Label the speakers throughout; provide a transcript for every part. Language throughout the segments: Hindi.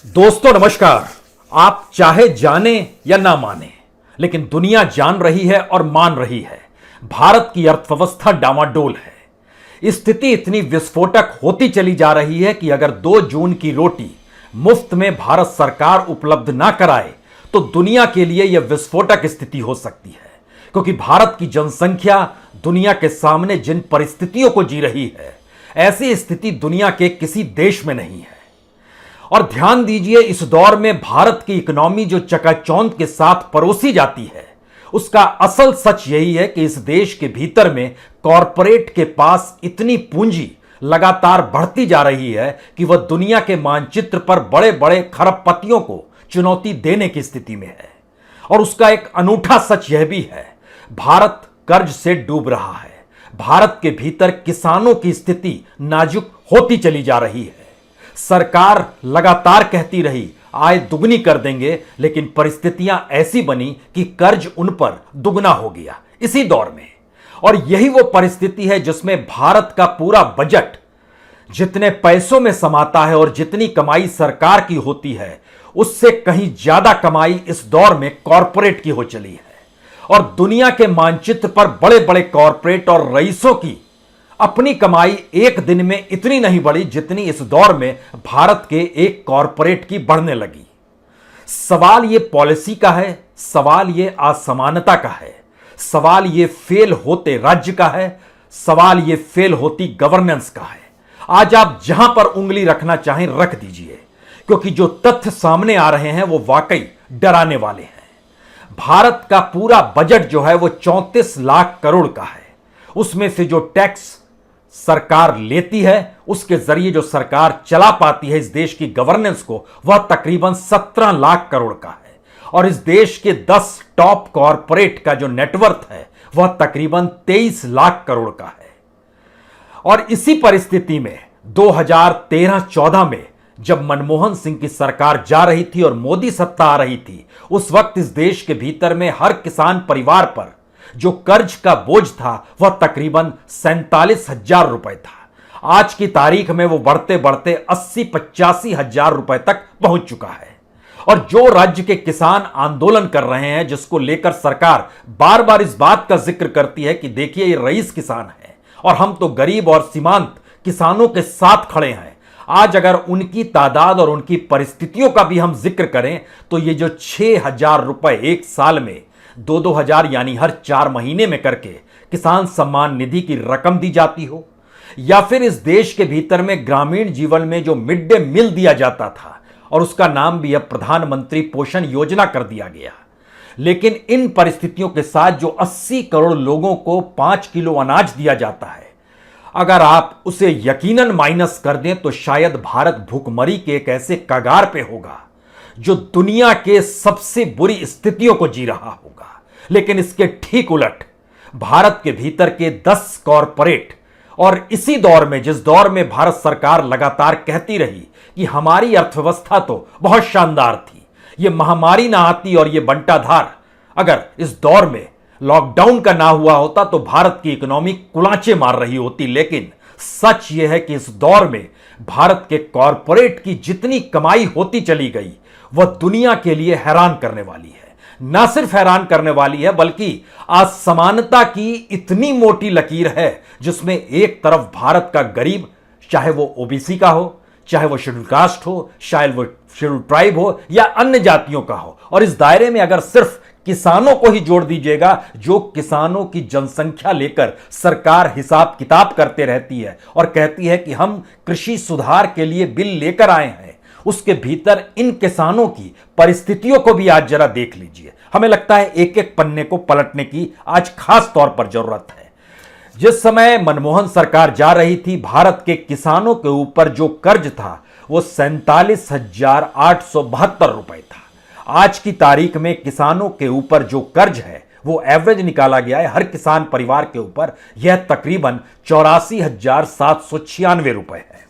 Speaker 1: दोस्तों नमस्कार। आप चाहे जाने या ना माने, लेकिन दुनिया जान रही है और मान रही है, भारत की अर्थव्यवस्था डामाडोल है। स्थिति इतनी विस्फोटक होती चली जा रही है कि अगर 2 जून की रोटी मुफ्त में भारत सरकार उपलब्ध ना कराए तो दुनिया के लिए यह विस्फोटक स्थिति हो सकती है, क्योंकि भारत की जनसंख्या दुनिया के सामने जिन परिस्थितियों को जी रही है, ऐसी स्थिति दुनिया के किसी देश में नहीं है। और ध्यान दीजिए, इस दौर में भारत की इकोनॉमी जो चकाचौंध के साथ परोसी जाती है, उसका असल सच यही है कि इस देश के भीतर में कॉरपोरेट के पास इतनी पूंजी लगातार बढ़ती जा रही है कि वह दुनिया के मानचित्र पर बड़े बड़े खरबपतियों को चुनौती देने की स्थिति में है। और उसका एक अनूठा सच यह भी है, भारत कर्ज से डूब रहा है। भारत के भीतर किसानों की स्थिति नाजुक होती चली जा रही है। सरकार लगातार कहती रही आय दुगनी कर देंगे, लेकिन परिस्थितियां ऐसी बनी कि कर्ज उन पर दुगना हो गया इसी दौर में। और यही वो परिस्थिति है जिसमें भारत का पूरा बजट जितने पैसों में समाता है और जितनी कमाई सरकार की होती है, उससे कहीं ज्यादा कमाई इस दौर में कॉरपोरेट की हो चली है। और दुनिया के मानचित्र पर बड़े बड़े कॉरपोरेट और रईसों की अपनी कमाई एक दिन में इतनी नहीं बढ़ी जितनी इस दौर में भारत के एक कॉरपोरेट की बढ़ने लगी। सवाल यह पॉलिसी का है, सवाल यह असमानता का है, सवाल यह फेल होते राज्य का है, सवाल यह फेल होती गवर्नेंस का है। आज आप जहां पर उंगली रखना चाहें रख दीजिए, क्योंकि जो तथ्य सामने आ रहे हैं वो वाकई डराने वाले हैं। भारत का पूरा बजट जो है वो 34 लाख करोड़ का है। उसमें से जो टैक्स सरकार लेती है, उसके जरिए जो सरकार चला पाती है इस देश की गवर्नेंस को, वह तकरीबन 17 लाख करोड़ का है। और इस देश के 10 टॉप कॉरपोरेट का जो नेटवर्थ है वह तकरीबन 23 लाख करोड़ का है। और इसी परिस्थिति में 2013-14 में जब मनमोहन सिंह की सरकार जा रही थी और मोदी सत्ता आ रही थी, उस वक्त इस देश के भीतर में हर किसान परिवार पर जो कर्ज का बोझ था वह तकरीबन 47,000 रुपए था। आज की तारीख में वो बढ़ते बढ़ते 80-85 हजार रुपए तक पहुंच चुका है। और जो राज्य के किसान आंदोलन कर रहे हैं, जिसको लेकर सरकार बार बार इस बात का जिक्र करती है कि देखिए ये रईस किसान है और हम तो गरीब और सीमांत किसानों के साथ खड़े हैं, आज अगर उनकी तादाद और उनकी परिस्थितियों का भी हम जिक्र करें तो ये जो 6,000 रुपए एक साल में 2-2 हजार यानी हर 4 महीने में करके किसान सम्मान निधि की रकम दी जाती हो, या फिर इस देश के भीतर में ग्रामीण जीवन में जो मिड डे मील दिया जाता था और उसका नाम भी अब प्रधानमंत्री पोषण योजना कर दिया गया। लेकिन इन परिस्थितियों के साथ जो 80 करोड़ लोगों को 5 किलो अनाज दिया जाता है, अगर आप उसे यकीनन माइनस कर दें तो शायद भारत भूखमरी के एक ऐसे कगार पे होगा जो दुनिया के सबसे बुरी स्थितियों को जी रहा होगा। लेकिन इसके ठीक उलट भारत के भीतर के 10 कॉरपोरेट, और इसी दौर में जिस दौर में भारत सरकार लगातार कहती रही कि हमारी अर्थव्यवस्था तो बहुत शानदार थी, ये महामारी ना आती और ये बंटाधार अगर इस दौर में लॉकडाउन का ना हुआ होता तो भारत की इकोनॉमी कुलांचे मार रही होती। लेकिन सच यह है कि इस दौर में भारत के कॉरपोरेट की जितनी कमाई होती चली गई वह दुनिया के लिए हैरान करने वाली है। ना सिर्फ हैरान करने वाली है, बल्कि असमानता की इतनी मोटी लकीर है जिसमें एक तरफ भारत का गरीब, चाहे वो ओबीसी का हो, चाहे वो शेड्यूल कास्ट हो, शायद वो शेड्यूल ट्राइब हो या अन्य जातियों का हो, और इस दायरे में अगर सिर्फ किसानों को ही जोड़ दीजिएगा, जो किसानों की जनसंख्या लेकर सरकार हिसाब किताब करते रहती है और कहती है कि हम कृषि सुधार के लिए बिल लेकर आए हैं, उसके भीतर इन किसानों की परिस्थितियों को भी आज जरा देख लीजिए। हमें लगता है एक एक पन्ने को पलटने की आज खास तौर पर जरूरत है। जिस समय मनमोहन सरकार जा रही थी, भारत के किसानों के ऊपर जो कर्ज था वो 47,872 रुपए था। आज की तारीख में किसानों के ऊपर जो कर्ज है वो एवरेज निकाला गया है हर किसान परिवार के ऊपर, यह तकरीबन 84,796 रुपए है।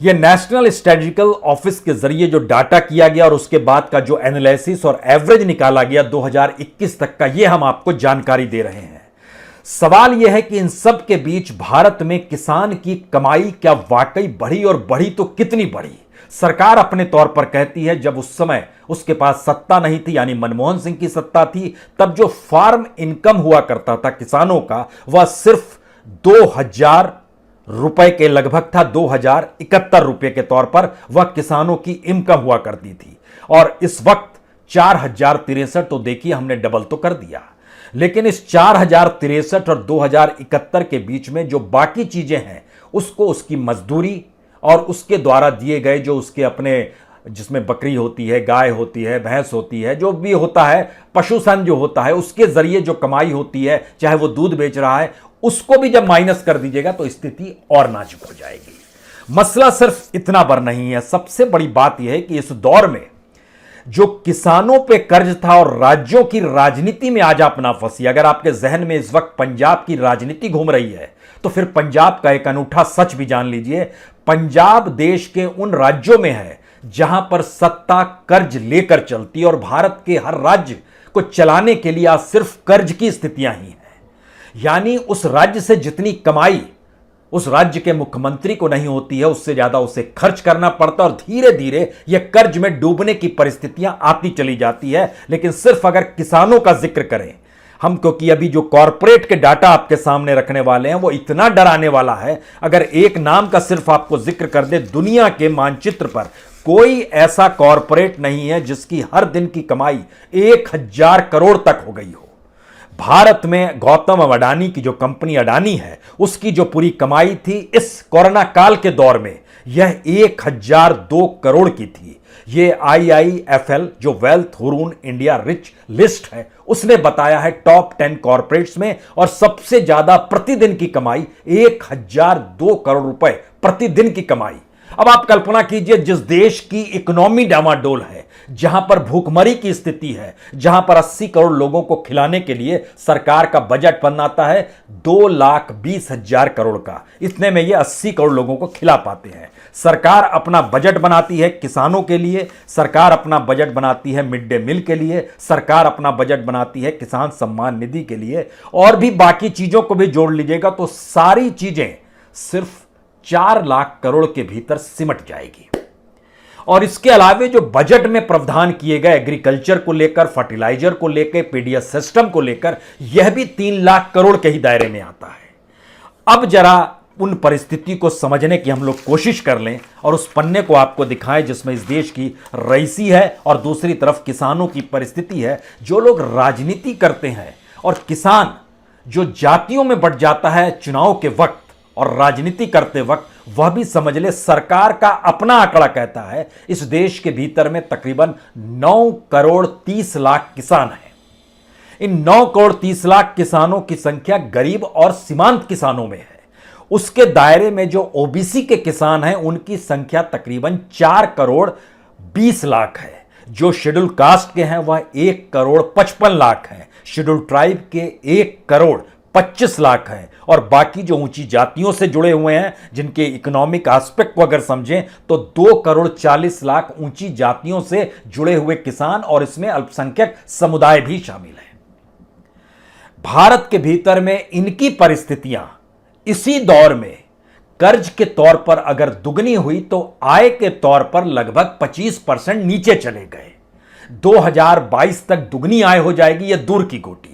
Speaker 1: यह नेशनल स्टैटिस्टिकल ऑफिस के जरिए जो डाटा किया गया और उसके बाद का जो एनालिसिस और एवरेज निकाला गया 2021 तक का, यह हम आपको जानकारी दे रहे हैं। सवाल यह है कि इन सब के बीच भारत में किसान की कमाई क्या वाकई बढ़ी, और बढ़ी तो कितनी बढ़ी? सरकार अपने तौर पर कहती है जब उस समय उसके पास सत्ता नहीं थी, यानी मनमोहन सिंह की सत्ता थी, तब जो फार्म इनकम हुआ करता था किसानों का वह सिर्फ 2000 रुपए के लगभग था। 2071 रुपए के तौर पर वह किसानों की इनकम हुआ करती थी, और इस वक्त 4063। तो देखिए हमने डबल तो कर दिया। लेकिन इस 4063 और 2071 के बीच में जो बाकी चीजें हैं उसको उसकी मजदूरी और उसके द्वारा दिए गए जो उसके अपने, जिसमें बकरी होती है, गाय होती है, भैंस होती है, जो भी होता है, पशुधन जो होता है, उसके जरिए जो कमाई होती है, चाहे वो दूध बेच रहा है, उसको भी जब माइनस कर दीजिएगा तो स्थिति और नाजुक हो जाएगी। मसला सिर्फ इतना भर नहीं है, सबसे बड़ी बात यह है कि इस दौर में जो किसानों पे कर्ज था और राज्यों की राजनीति में आज आप ना फंसी। अगर आपके जहन में इस वक्त पंजाब की राजनीति घूम रही है तो फिर पंजाब का एक अनूठा सच भी जान लीजिए। पंजाब देश के उन राज्यों में है जहां पर सत्ता कर्ज लेकर चलती, और भारत के हर राज्य को चलाने के लिए आज सिर्फ कर्ज की स्थितियां ही हैं। यानी उस राज्य से जितनी कमाई उस राज्य के मुख्यमंत्री को नहीं होती है, उससे ज्यादा उसे खर्च करना पड़ता, और धीरे धीरे यह कर्ज में डूबने की परिस्थितियां आती चली जाती है। लेकिन सिर्फ अगर किसानों का जिक्र करें हम, क्योंकि अभी जो कॉरपोरेट के डाटा आपके सामने रखने वाले हैं वो इतना डराने वाला है। अगर एक नाम का सिर्फ आपको जिक्र कर दे, दुनिया के मानचित्र पर कोई ऐसा कॉरपोरेट नहीं है जिसकी हर दिन की कमाई 1000 करोड़ तक हो गई हो। भारत में गौतम अडानी की जो कंपनी अडानी है, उसकी जो पूरी कमाई थी इस कोरोना काल के दौर में, यह 1002 करोड़ की थी। ये IIFL जो wealth Hurun India rich list है, उसने बताया है टॉप 10 कॉर्पोरेट्स में, और सबसे ज्यादा प्रतिदिन की कमाई 1002 करोड़ रुपए प्रतिदिन की कमाई। अब आप कल्पना कीजिए, जिस देश की इकोनॉमी डामाडोल है, जहां पर भूखमरी की स्थिति है, जहां पर 80 करोड़ लोगों को खिलाने के लिए सरकार का बजट बनाता है 2,20,000 करोड़ का, इतने में ये 80 करोड़ लोगों को खिला पाते हैं। सरकार अपना बजट बनाती है किसानों के लिए, सरकार अपना बजट बनाती है मिड डे मील के लिए, सरकार अपना बजट बनाती है किसान सम्मान निधि के लिए, और भी बाकी चीजों को भी जोड़ लीजिएगा तो सारी चीजें सिर्फ 4 लाख करोड़ के भीतर सिमट जाएगी। और इसके अलावे जो बजट में प्रावधान किए गए एग्रीकल्चर को लेकर, फर्टिलाइजर को लेकर, पीडीएस सिस्टम को लेकर, यह भी 3 लाख करोड़ के ही दायरे में आता है। अब जरा उन परिस्थिति को समझने की हम लोग कोशिश कर लें और उस पन्ने को आपको दिखाएं जिसमें इस देश की रईसी है और दूसरी तरफ किसानों की परिस्थिति है। जो लोग राजनीति करते हैं और किसान जो जातियों में बंट जाता है चुनाव के वक्त और राजनीति करते वक्त, वह भी समझ ले सरकार का अपना आंकड़ा कहता है इस देश के भीतर में तकरीबन 9 करोड़ 30 लाख किसान हैं। इन 9 करोड़ 30 लाख किसानों की संख्या गरीब और सीमांत किसानों में है। उसके दायरे में जो ओबीसी के किसान हैं उनकी संख्या तकरीबन 4 करोड़ 20 लाख है। जो शेड्यूल कास्ट के हैं वह 1 करोड़ 55 लाख हैं। शेड्यूल ट्राइब के 1 करोड़ 25 लाख हैं, और बाकी जो ऊंची जातियों से जुड़े हुए हैं जिनके इकोनॉमिक एस्पेक्ट को अगर समझें तो 2 करोड़ 40 लाख ऊंची जातियों से जुड़े हुए किसान, और इसमें अल्पसंख्यक समुदाय भी शामिल हैं। भारत के भीतर में इनकी परिस्थितियां इसी दौर में कर्ज के तौर पर अगर दुगनी हुई तो आय के तौर पर लगभग 25% नीचे चले गए। 2022 तक दुगनी आय हो जाएगी, यह दूर की गोटी।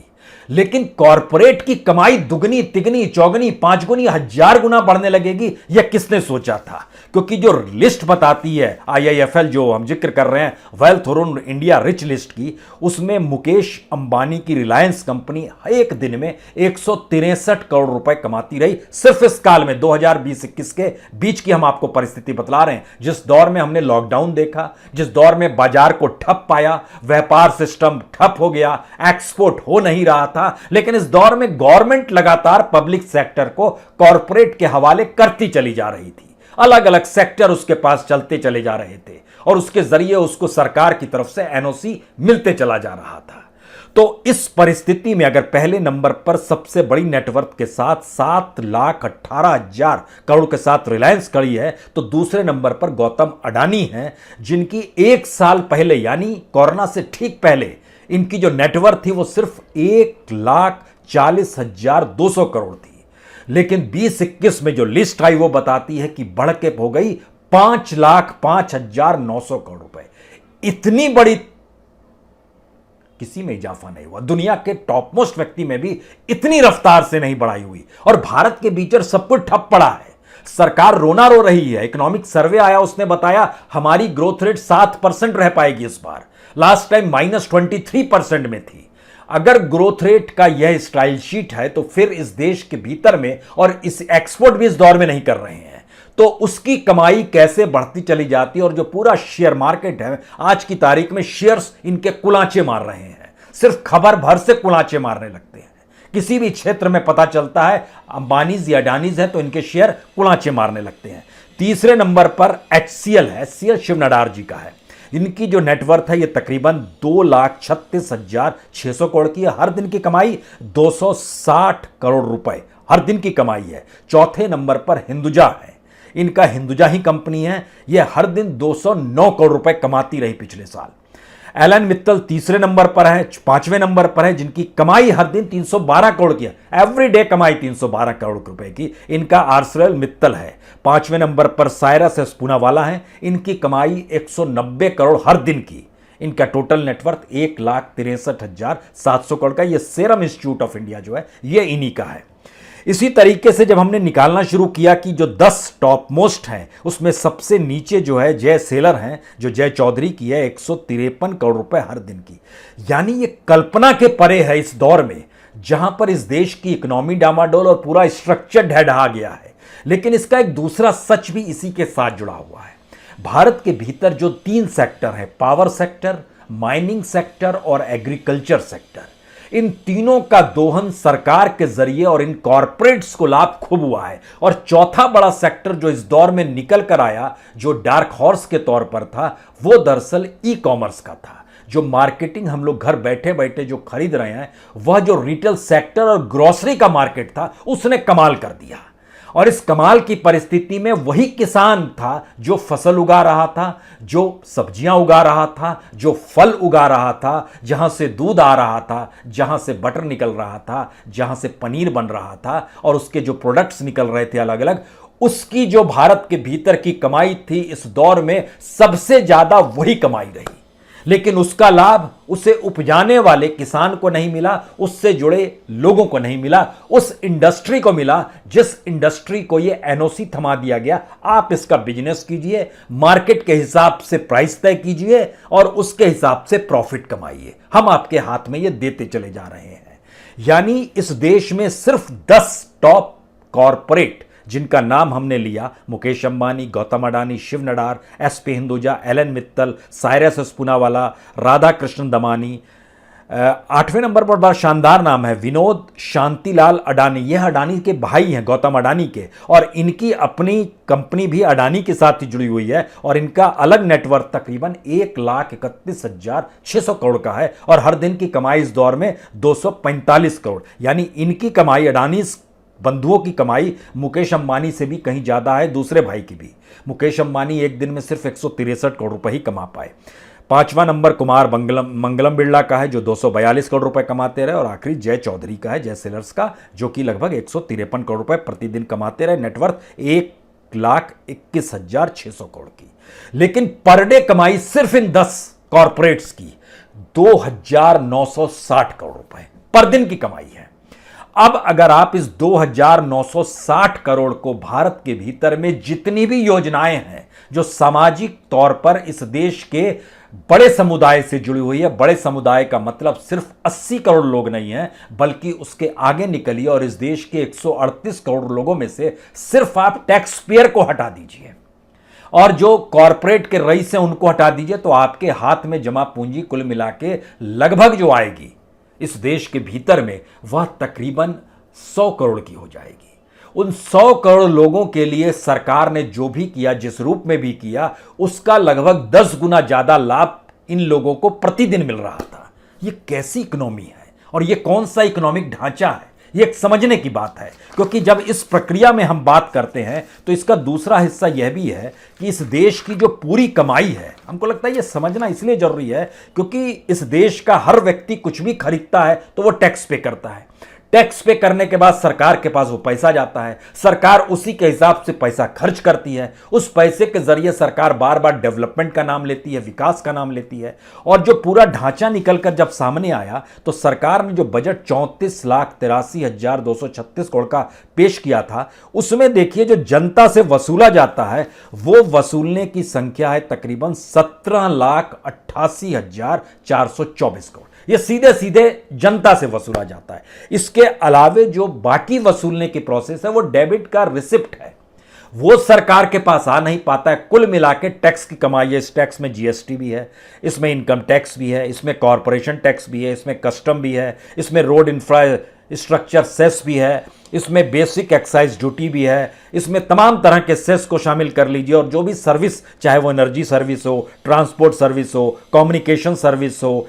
Speaker 1: लेकिन कॉरपोरेट की कमाई दुगनी तिगनी चौगनी 5 गुनी 1000 गुना बढ़ने लगेगी, यह किसने सोचा था? क्योंकि जो लिस्ट बताती है IIFL जो हम जिक्र कर रहे हैं, wealth Hurun India rich list की, उसमें मुकेश अंबानी की रिलायंस कंपनी एक दिन में 163 करोड़ रुपए कमाती रही। सिर्फ इस काल में 2020-21 के बीच की हम आपको परिस्थिति बतला रहे हैं, जिस दौर में हमने लॉकडाउन देखा, जिस दौर में बाजार को ठप पाया, व्यापार सिस्टम ठप हो गया, एक्सपोर्ट हो नहीं रहा था। लेकिन इस दौर में गवर्नमेंट लगातार पब्लिक सेक्टर को कॉरपोरेट के हवाले करती चली जा रही थी। अलग अलग सेक्टर उसके पास चलते चले जा रहे थे और उसके जरिए उसको सरकार की तरफ से NOC मिलते चला जा रहा था। तो इस परिस्थिति में अगर पहले नंबर पर सबसे बड़ी नेटवर्थ के साथ 7,18,000 करोड़ के साथ रिलायंस खड़ी है, तो दूसरे नंबर पर गौतम अडानी हैं, जिनकी 1 साल पहले यानी कोरोना से ठीक पहले इनकी जो नेटवर्थ थी वो सिर्फ 40,200 करोड़ थी, लेकिन 2021 में जो लिस्ट आई वो बताती है कि बढ़ के हो गई 5,05,900 करोड़ रुपए। इतनी बड़ी किसी में इजाफा नहीं हुआ, दुनिया के टॉप मोस्ट व्यक्ति में भी इतनी रफ्तार से नहीं बढ़ाई हुई, और भारत के भीतर सब कुछ ठप पड़ा है। सरकार रोना रो रही है। इकोनॉमिक सर्वे आया, उसने बताया हमारी ग्रोथ रेट 7% रह पाएगी इस बार, लास्ट टाइम -23% में थी। अगर ग्रोथ रेट का यह स्टाइल शीट है तो फिर इस देश के भीतर में, और इस एक्सपोर्ट भी इस दौर में नहीं कर रहे हैं, तो उसकी कमाई कैसे बढ़ती चली जाती है। और जो पूरा शेयर मार्केट है आज की तारीख में, शेयर्स इनके कुलांचे मार रहे हैं, सिर्फ खबर भर से कुलांचे मारने लगते हैं। किसी भी क्षेत्र में पता चलता है अंबानीज या अडानीज है तो इनके शेयर कुलांचे मारने लगते हैं। तीसरे नंबर पर HCL है, HCL शिव नाडार जी का है। इनकी जो नेटवर्थ है ये तकरीबन 2,36,600 करोड़ की है। हर दिन की कमाई 260 करोड़ रुपए हर दिन की कमाई है। चौथे नंबर पर हिंदुजा है, इनका हिंदुजा ही कंपनी है, यह हर दिन 209 करोड़ रुपए कमाती रही पिछले साल। एलन मित्तल तीसरे नंबर पर है। पांचवें नंबर पर है जिनकी कमाई हर दिन 312 करोड़ की है, एवरीडे कमाई 312 करोड़ रुपए की, इनका आर्सरल मित्तल है। पांचवें नंबर पर साइरस पूनावाला है, इनकी कमाई 190 करोड़ हर दिन की। इनका टोटल नेटवर्थ 1,63,700 करोड़ का। ये सीरम इंस्टीट्यूट ऑफ इंडिया जो है ये इन्हीं का है। इसी तरीके से जब हमने निकालना शुरू किया कि जो 10 टॉप मोस्ट हैं उसमें सबसे नीचे जो है जय सेलर हैं, जो जय चौधरी की है, 153 करोड़ रुपए हर दिन की। यानी ये कल्पना के परे है इस दौर में जहां पर इस देश की इकोनॉमी डामाडोल और पूरा स्ट्रक्चर ढह गया है। लेकिन इसका एक दूसरा सच भी इसी के साथ जुड़ा हुआ है। भारत के भीतर जो 3 सेक्टर हैं, पावर सेक्टर, माइनिंग सेक्टर और एग्रीकल्चर सेक्टर, इन तीनों का दोहन सरकार के जरिए और इन कॉरपोरेट्स को लाभ खूब हुआ है। और चौथा बड़ा सेक्टर जो इस दौर में निकल कर आया, जो डार्क हॉर्स के तौर पर था, वो दरअसल ई कॉमर्स का था। जो मार्केटिंग हम लोग घर बैठे बैठे जो खरीद रहे हैं, वह जो रिटेल सेक्टर और ग्रोसरी का मार्केट था, उसने कमाल कर दिया। और इस कमाल की परिस्थिति में वही किसान था जो फसल उगा रहा था, जो सब्जियां उगा रहा था, जो फल उगा रहा था, जहां से दूध आ रहा था, जहां से बटर निकल रहा था, जहां से पनीर बन रहा था, और उसके जो प्रोडक्ट्स निकल रहे थे अलग अलग, उसकी जो भारत के भीतर की कमाई थी इस दौर में सबसे ज्यादा वही कमाई रही। लेकिन उसका लाभ उसे उपजाने वाले किसान को नहीं मिला, उससे जुड़े लोगों को नहीं मिला, उस इंडस्ट्री को मिला जिस इंडस्ट्री को ये एनओसी थमा दिया गया। आप इसका बिजनेस कीजिए, मार्केट के हिसाब से प्राइस तय कीजिए और उसके हिसाब से प्रॉफिट कमाइए, हम आपके हाथ में ये देते चले जा रहे हैं। यानी इस देश में सिर्फ 10 टॉप कॉरपोरेट जिनका नाम हमने लिया, मुकेश अंबानी, गौतम अडानी, शिव नाडार, SP हिंदुजा, एलन मित्तल, साइरस पूनावाला, राधा कृष्ण दमानी। 8वें नंबर पर बड़ा शानदार नाम है विनोद शांतिलाल अडानी। यह अडानी के भाई हैं, गौतम अडानी के, और इनकी अपनी कंपनी भी अडानी के साथ ही जुड़ी हुई है। और इनका अलग नेटवर्थ तकरीबन 1,31,600 करोड़ का है और हर दिन की कमाई इस दौर में 245 करोड़। यानी इनकी कमाई, अडानी बंधुओं की कमाई मुकेश अंबानी से भी कहीं ज्यादा है, दूसरे भाई की भी। मुकेश अंबानी एक दिन में सिर्फ 163 करोड़ रुपए ही कमा पाए। 5वां नंबर कुमार मंगलम बिरला का है जो 242 करोड़ रुपए कमाते रहे, और आखिरी जय चौधरी का है, जय सेलर्स का, जो कि लगभग 153 करोड़ रुपए प्रतिदिन कमाते रहे। नेटवर्थ 1,21,600 करोड़ की। लेकिन पर डे कमाई सिर्फ इन 10 कॉरपोरेट्स की 2,960 करोड़ रुपए पर दिन की कमाई है। अब अगर आप इस 2,960 करोड़ को भारत के भीतर में जितनी भी योजनाएं हैं जो सामाजिक तौर पर इस देश के बड़े समुदाय से जुड़ी हुई है, बड़े समुदाय का मतलब सिर्फ 80 करोड़ लोग नहीं है, बल्कि उसके आगे निकलिए और इस देश के 138 करोड़ लोगों में से सिर्फ आप टैक्स पेयर को हटा दीजिए और जो कॉरपोरेट के रईस हैं उनको हटा दीजिए, तो आपके हाथ में जमा पूंजी कुल मिला के लगभग जो आएगी इस देश के भीतर में, वह तकरीबन 100 करोड़ की हो जाएगी। उन 100 करोड़ लोगों के लिए सरकार ने जो भी किया, जिस रूप में भी किया, उसका लगभग 10 गुना ज्यादा लाभ इन लोगों को प्रतिदिन मिल रहा था। यह कैसी इकोनॉमी है और यह कौन सा इकोनॉमिक ढांचा है, यह एक समझने की बात है। क्योंकि जब इस प्रक्रिया में हम बात करते हैं तो इसका दूसरा हिस्सा यह भी है कि इस देश की जो पूरी कमाई है, हमको लगता है यह समझना इसलिए जरूरी है क्योंकि इस देश का हर व्यक्ति कुछ भी खरीदता है तो वो टैक्स पे करता है। टैक्स पे करने के बाद सरकार के पास वो पैसा जाता है, सरकार उसी के हिसाब से पैसा खर्च करती है, उस पैसे के जरिए सरकार बार बार डेवलपमेंट का नाम लेती है, विकास का नाम लेती है। और जो पूरा ढांचा निकलकर जब सामने आया तो सरकार ने जो बजट 34,83,236 करोड़ का पेश किया था, उसमें देखिए जो जनता से वसूला जाता है वो वसूलने की संख्या है तकरीबन 17,88,424 करोड़। ये सीधे सीधे जनता से वसूला जाता है। इसके अलावे जो बाकी वसूलने की प्रोसेस है वो डेबिट का रिसिप्ट है, वो सरकार के पास आ नहीं पाता है। कुल मिला के टैक्स की कमाई है। इस टैक्स में जीएसटी भी है, इसमें इनकम टैक्स भी है, इसमें कॉरपोरेशन टैक्स भी है, इसमें कस्टम भी है, इसमें रोड इंफ्रास्ट्रक्चर सेस भी है, इसमें बेसिक एक्साइज ड्यूटी भी है, इसमें तमाम तरह के सेस को शामिल कर लीजिए। और जो भी सर्विस, चाहे वो एनर्जी सर्विस हो, ट्रांसपोर्ट सर्विस हो, कम्युनिकेशन सर्विस हो,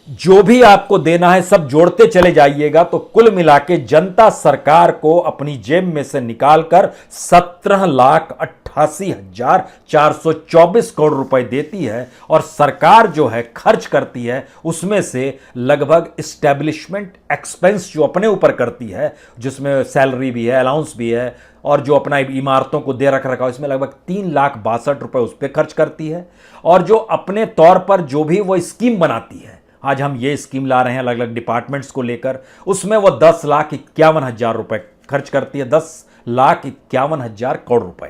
Speaker 1: जो भी आपको देना है सब जोड़ते चले जाइएगा तो कुल मिला के जनता सरकार को अपनी जेब में से निकालकर 17,88,424 करोड़ रुपए देती है। और सरकार जो है खर्च करती है उसमें से लगभग इस्टेब्लिशमेंट एक्सपेंस जो अपने ऊपर करती है, जिसमें सैलरी भी है, अलाउंस भी है, और जो अपना इमारतों को दे रखा इसमें लगभग 3,62,000 रुपए उस पर खर्च करती है। और जो अपने तौर पर जो भी वो स्कीम बनाती है, आज हम ये स्कीम ला रहे हैं अलग अलग डिपार्टमेंट्स को लेकर, उसमें वो 10,51,000 रुपए खर्च करती है, 10,51,000 करोड़ रुपए।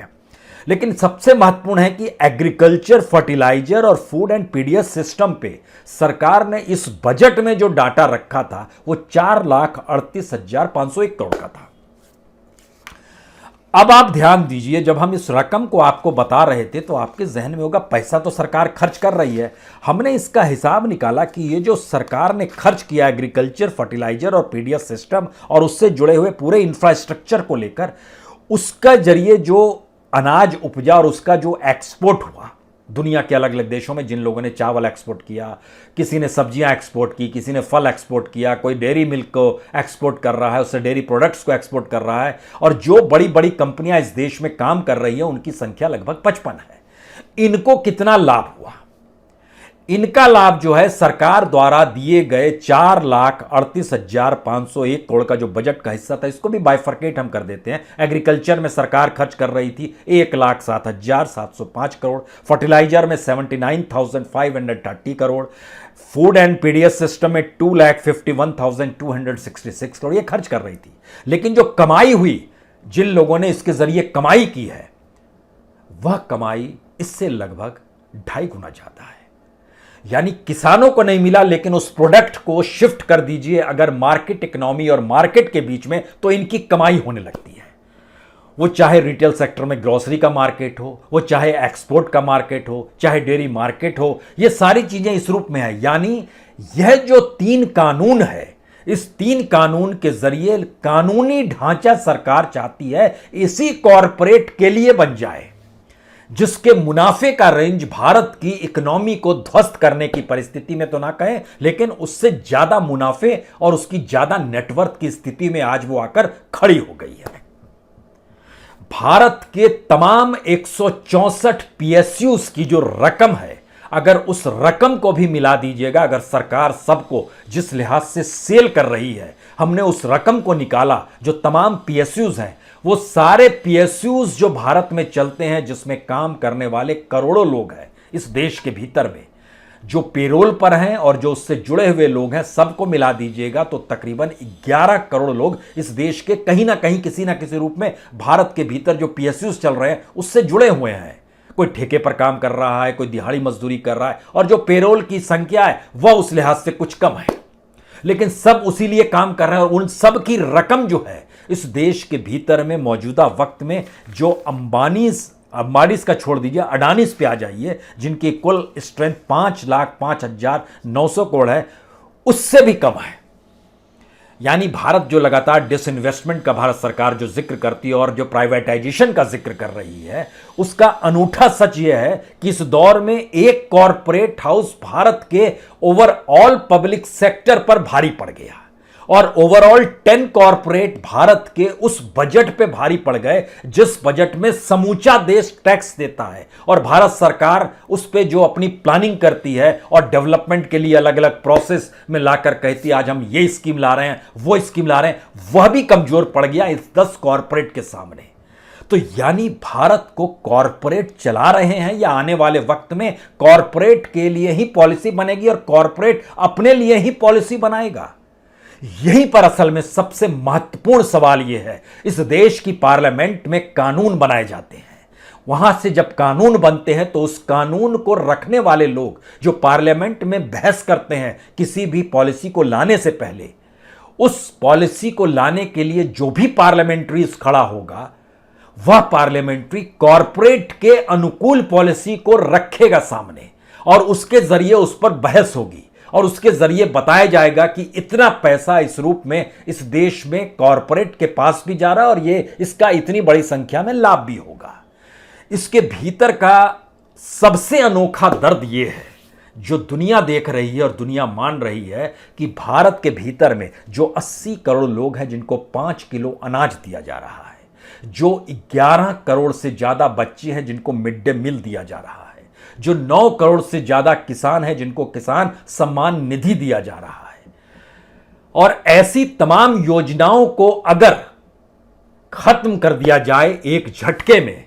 Speaker 1: लेकिन सबसे महत्वपूर्ण है कि एग्रीकल्चर, फर्टिलाइजर और फूड एंड पीडीएस सिस्टम पे सरकार ने इस बजट में जो डाटा रखा था वो 4,38,501 करोड़ का था। अब आप ध्यान दीजिए, जब हम इस रकम को आपको बता रहे थे तो आपके जहन में होगा पैसा तो सरकार खर्च कर रही है। हमने इसका हिसाब निकाला कि ये जो सरकार ने खर्च किया एग्रीकल्चर, फर्टिलाइजर और पीडीएस सिस्टम और उससे जुड़े हुए पूरे इंफ्रास्ट्रक्चर को लेकर, उसका जरिए जो अनाज उपजा और उसका जो एक्सपोर्ट हुआ दुनिया के अलग अलग देशों में, जिन लोगों ने चावल एक्सपोर्ट किया, किसी ने सब्जियां एक्सपोर्ट की, किसी ने फल एक्सपोर्ट किया, कोई डेयरी मिल्क को एक्सपोर्ट कर रहा है, उससे डेयरी प्रोडक्ट्स को एक्सपोर्ट कर रहा है। और जो बड़ी बड़ी कंपनियां इस देश में काम कर रही है उनकी संख्या लगभग 55 है। इनको कितना लाभ हुआ? इनका लाभ जो है सरकार द्वारा दिए गए 4,38,501 करोड़ का जो बजट का हिस्सा था, इसको भी बाइफर्केट हम कर देते हैं। एग्रीकल्चर में सरकार खर्च कर रही थी 1,07,705 करोड़, फर्टिलाइजर में 79,530 crore, food and PDS system में 2,51,266 करोड़ ये खर्च कर रही थी। लेकिन जो कमाई हुई, जिन लोगों ने इसके जरिए कमाई की है, वह कमाई इससे लगभग 2.5 गुना ज्यादा है। यानी किसानों को नहीं मिला, लेकिन उस प्रोडक्ट को शिफ्ट कर दीजिए अगर मार्केट इकोनॉमी और मार्केट के बीच में, तो इनकी कमाई होने लगती है। वो चाहे रिटेल सेक्टर में ग्रोसरी का मार्केट हो, वो चाहे एक्सपोर्ट का मार्केट हो, चाहे डेयरी मार्केट हो, ये सारी चीजें इस रूप में है। यानी यह जो 3 कानून है, इस 3 कानून के जरिए कानूनी ढांचा सरकार चाहती है इसी कॉरपोरेट के लिए बन जाए, जिसके मुनाफे का रेंज भारत की इकोनॉमी को ध्वस्त करने की परिस्थिति में तो ना कहें, लेकिन उससे ज्यादा मुनाफे और उसकी ज्यादा नेटवर्थ की स्थिति में आज वो आकर खड़ी हो गई है। भारत के तमाम 164 पीएसयूज की जो रकम है, अगर उस रकम को भी मिला दीजिएगा, अगर सरकार सबको जिस लिहाज से सेल कर रही है, हमने उस रकम को निकाला, जो तमाम पीएसयूज हैं, वो सारे पीएसयूज जो भारत में चलते हैं, जिसमें काम करने वाले करोड़ों लोग हैं इस देश के भीतर में, जो पेरोल पर हैं और जो उससे जुड़े हुए लोग हैं, सबको मिला दीजिएगा तो तकरीबन 11 करोड़ लोग इस देश के कहीं ना कहीं किसी ना किसी रूप में भारत के भीतर जो पीएसयूज चल रहे हैं उससे जुड़े हुए हैं। कोई ठेके पर काम कर रहा है, कोई दिहाड़ी मजदूरी कर रहा है, और जो पेरोल की संख्या है वह उस लिहाज से कुछ कम है, लेकिन सब उसी लिए काम कर रहे हैं। और उन सब की रकम जो है इस देश के भीतर में मौजूदा वक्त में, जो अंबानीज का छोड़ दीजिए, अडानीज पे आ जाइए, जिनकी कुल स्ट्रेंथ 5,05,900 करोड़ है, उससे भी कम है। यानी भारत जो लगातार डिसइन्वेस्टमेंट का भारत सरकार जो जिक्र करती है और जो प्राइवेटाइजेशन का जिक्र कर रही है, उसका अनूठा सच यह है कि इस दौर में एक कॉरपोरेट हाउस भारत के ओवरऑल पब्लिक सेक्टर पर भारी पड़ गया। और ओवरऑल 10 कॉरपोरेट भारत के उस बजट पे भारी पड़ गए जिस बजट में समूचा देश टैक्स देता है और भारत सरकार उस पे जो अपनी प्लानिंग करती है और डेवलपमेंट के लिए अलग अलग प्रोसेस में लाकर कहती है आज हम ये स्कीम ला रहे हैं, वो स्कीम ला रहे हैं, वह भी कमजोर पड़ गया इस 10 कॉरपोरेट के सामने। तो यानी भारत को कॉरपोरेट चला रहे हैं या आने वाले वक्त में कॉरपोरेट के लिए ही पॉलिसी बनेगी और कॉरपोरेट अपने लिए ही पॉलिसी बनाएगा? यहीं पर असल में सबसे महत्वपूर्ण सवाल यह है। इस देश की पार्लियामेंट में कानून बनाए जाते हैं, वहां से जब कानून बनते हैं तो उस कानून को रखने वाले लोग जो पार्लियामेंट में बहस करते हैं किसी भी पॉलिसी को लाने से पहले, उस पॉलिसी को लाने के लिए जो भी पार्लियामेंट्री खड़ा होगा वह पार्लियामेंट्री कॉरपोरेट के अनुकूल पॉलिसी को रखेगा सामने और उसके जरिए उस पर बहस होगी और उसके जरिए बताया जाएगा कि इतना पैसा इस रूप में इस देश में कॉरपोरेट के पास भी जा रहा है और ये इसका इतनी बड़ी संख्या में लाभ भी होगा। इसके भीतर का सबसे अनोखा दर्द यह है जो दुनिया देख रही है और दुनिया मान रही है कि भारत के भीतर में जो 80 करोड़ लोग हैं जिनको 5 किलो अनाज दिया जा रहा है, जो 11 करोड़ से ज्यादा बच्चे हैं जिनको मिड डे मील दिया जा रहा है, जो 9 करोड़ से ज्यादा किसान हैं जिनको किसान सम्मान निधि दिया जा रहा है, और ऐसी तमाम योजनाओं को अगर खत्म कर दिया जाए एक झटके में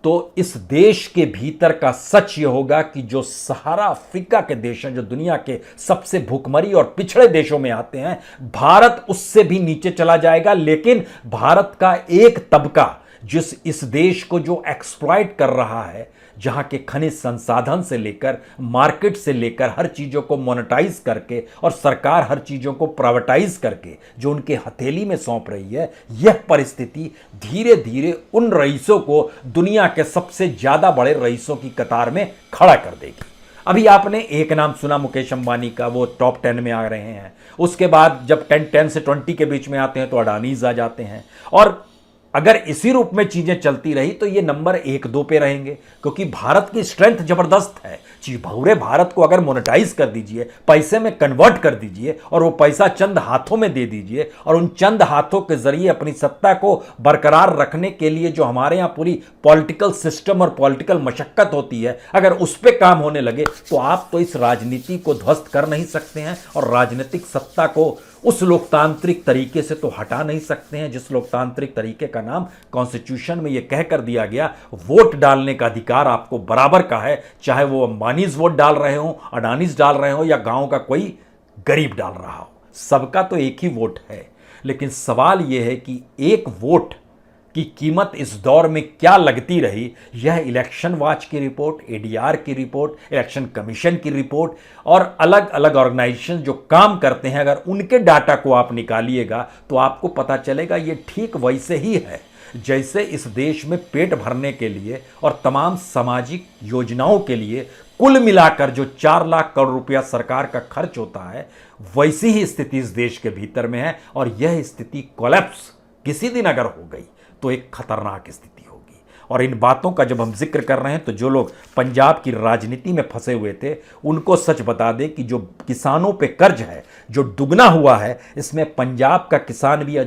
Speaker 1: तो इस देश के भीतर का सच यह होगा कि जो सहारा अफ्रीका के देश हैं, जो दुनिया के सबसे भूखमरी और पिछड़े देशों में आते हैं, भारत उससे भी नीचे चला जाएगा। लेकिन भारत का एक तबका जिस इस देश को जो एक्सप्लॉइट कर रहा है, जहां के खनिज संसाधन से लेकर मार्केट से लेकर हर चीजों को मोनेटाइज करके और सरकार हर चीजों को प्राइवेटाइज करके जो उनके हथेली में सौंप रही है, यह परिस्थिति धीरे धीरे उन रईसों को दुनिया के सबसे ज्यादा बड़े रईसों की कतार में खड़ा कर देगी। अभी आपने एक नाम सुना मुकेश अंबानी का, वो टॉप 10 में आ रहे हैं। उसके बाद जब 10 से 20 के बीच में आते हैं तो अडानीज आ जाते हैं। और अगर इसी रूप में चीजें चलती रही तो ये नंबर 1-2 पे रहेंगे, क्योंकि भारत की स्ट्रेंथ जबरदस्त है। पूरे भारत को अगर मोनेटाइज कर दीजिए, पैसे में कन्वर्ट कर दीजिए और वो पैसा चंद हाथों में दे दीजिए और उन चंद हाथों के जरिए अपनी सत्ता को बरकरार रखने के लिए जो हमारे यहाँ पूरी पॉलिटिकल सिस्टम और पॉलिटिकल मशक्कत होती है, अगर उस पर काम होने लगे तो आप तो इस राजनीति को ध्वस्त कर नहीं सकते हैं और राजनीतिक सत्ता को उस लोकतांत्रिक तरीके से तो हटा नहीं सकते हैं जिस लोकतांत्रिक तरीके का नाम कॉन्स्टिट्यूशन में यह कहकर दिया गया वोट डालने का अधिकार आपको बराबर का है, चाहे वो अंबानीज वोट डाल रहे हो, अडानीज डाल रहे हो या गांव का कोई गरीब डाल रहा हो, सबका तो एक ही वोट है। लेकिन सवाल यह है कि एक वोट की कीमत इस दौर में क्या लगती रही, यह इलेक्शन वॉच की रिपोर्ट, एडीआर की रिपोर्ट, इलेक्शन कमीशन की रिपोर्ट और अलग अलग ऑर्गेनाइजेशन जो काम करते हैं, अगर उनके डाटा को आप निकालिएगा तो आपको पता चलेगा ये ठीक वैसे ही है जैसे इस देश में पेट भरने के लिए और तमाम सामाजिक योजनाओं के लिए कुल मिलाकर जो 4 लाख करोड़ रुपया सरकार का खर्च होता है, वैसी ही स्थिति इस देश के भीतर में है। और यह स्थिति कोलैप्स किसी दिन अगर हो गई तो एक खतरनाक स्थिति होगी। और इन बातों का जब हम जिक्र कर रहे हैं तो जो लोग पंजाब की राजनीति में फंसे हुए थे उनको सच बता दें कि जो किसानों पे कर्ज है जो दुगना हुआ है, इसमें पंजाब का किसान भी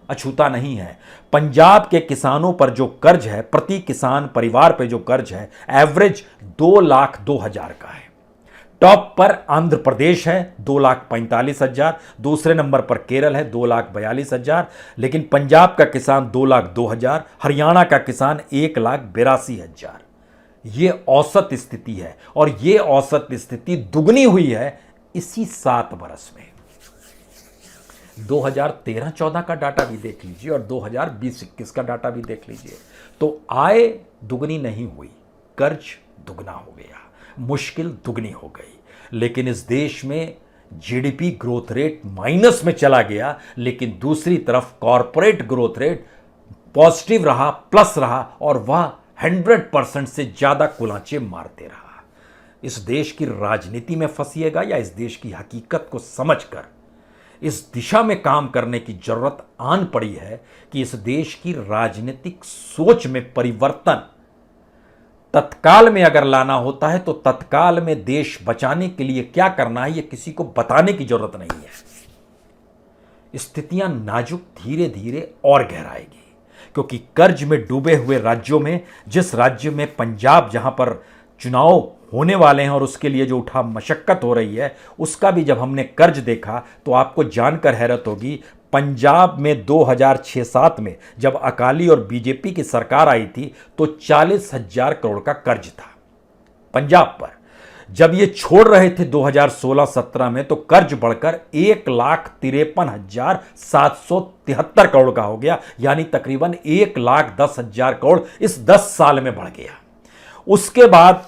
Speaker 1: अछूता नहीं है। पंजाब के किसानों पर जो कर्ज है, प्रति किसान परिवार पे जो कर्ज है, एवरेज 2,02,000 का है। टॉप पर आंध्र प्रदेश है 2,45,000, दूसरे नंबर पर केरल है 2,42,000, लेकिन पंजाब का किसान 2,02,000, हरियाणा का किसान 1,82,000। ये औसत स्थिति है और ये औसत स्थिति दुगनी हुई है इसी 7 बरस में। 2013-14 का डाटा भी देख लीजिए और 2020-21 का डाटा भी देख लीजिए तो आय दुगनी नहीं हुई, कर्ज दुगना हो गया, मुश्किल दुगनी हो गई। लेकिन इस देश में जीडीपी ग्रोथ रेट माइनस में चला गया, लेकिन दूसरी तरफ कॉरपोरेट ग्रोथ रेट पॉजिटिव रहा, प्लस रहा और वह 100% से ज्यादा कुलांचे मारते रहा। इस देश की राजनीति में फंसिएगा या इस देश की हकीकत को समझकर इस दिशा में काम करने की जरूरत आन पड़ी है कि इस देश की राजनीतिक सोच में परिवर्तन तत्काल में अगर लाना होता है तो तत्काल में देश बचाने के लिए क्या करना है ये किसी को बताने की जरूरत नहीं है। स्थितियां नाजुक धीरे धीरे और गहराएगी, क्योंकि कर्ज में डूबे हुए राज्यों में, जिस राज्य में पंजाब जहां पर चुनाव होने वाले हैं और उसके लिए जो उठा मशक्कत हो रही है, उसका भी जब हमने कर्ज देखा तो आपको जानकर हैरत होगी। पंजाब में 2006-07 में जब अकाली और बीजेपी की सरकार आई थी तो 40,000 करोड़ का कर्ज था पंजाब पर। जब ये छोड़ रहे थे 2016-17 में तो कर्ज बढ़कर 1,53,773 करोड़ का हो गया, यानी तकरीबन 1,10,000 करोड़ इस 10 साल में बढ़ गया। उसके बाद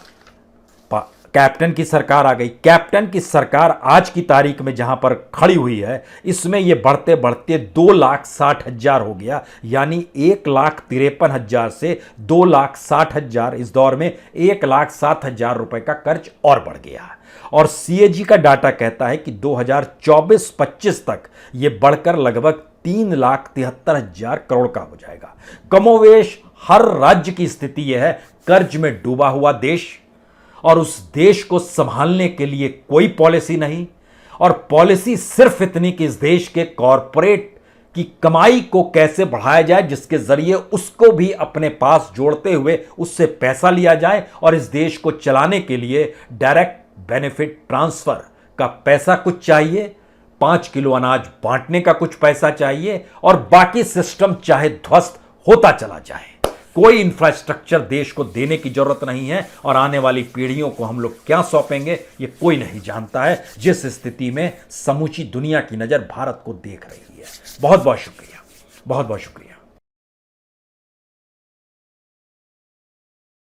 Speaker 1: कैप्टन की सरकार आ गई। कैप्टन की सरकार आज की तारीख में जहां पर खड़ी हुई है, इसमें यह बढ़ते बढ़ते 2,60,000 हो गया, यानी 1,53,000 से 2,60,000, इस दौर में 1,07,000 रुपए का कर्ज और बढ़ गया। और सीएजी का डाटा कहता है कि 2024-25 तक यह बढ़कर लगभग 3,73,000 करोड़ का हो जाएगा। कमोवेश हर राज्य की स्थिति यह है, कर्ज में डूबा हुआ देश, और उस देश को संभालने के लिए कोई पॉलिसी नहीं, और पॉलिसी सिर्फ इतनी कि इस देश के कॉरपोरेट की कमाई को कैसे बढ़ाया जाए, जिसके जरिए उसको भी अपने पास जोड़ते हुए उससे पैसा लिया जाए, और इस देश को चलाने के लिए डायरेक्ट बेनिफिट ट्रांसफर का पैसा कुछ चाहिए, 5 किलो अनाज बांटने का कुछ पैसा चाहिए, और बाकी सिस्टम चाहे ध्वस्त होता चला जाए। कोई इंफ्रास्ट्रक्चर देश को देने की जरूरत नहीं है, और आने वाली पीढ़ियों को हम लोग क्या सौंपेंगे ये कोई नहीं जानता है, जिस स्थिति में समूची दुनिया की नजर भारत को देख रही है। बहुत बहुत शुक्रिया, बहुत बहुत शुक्रिया।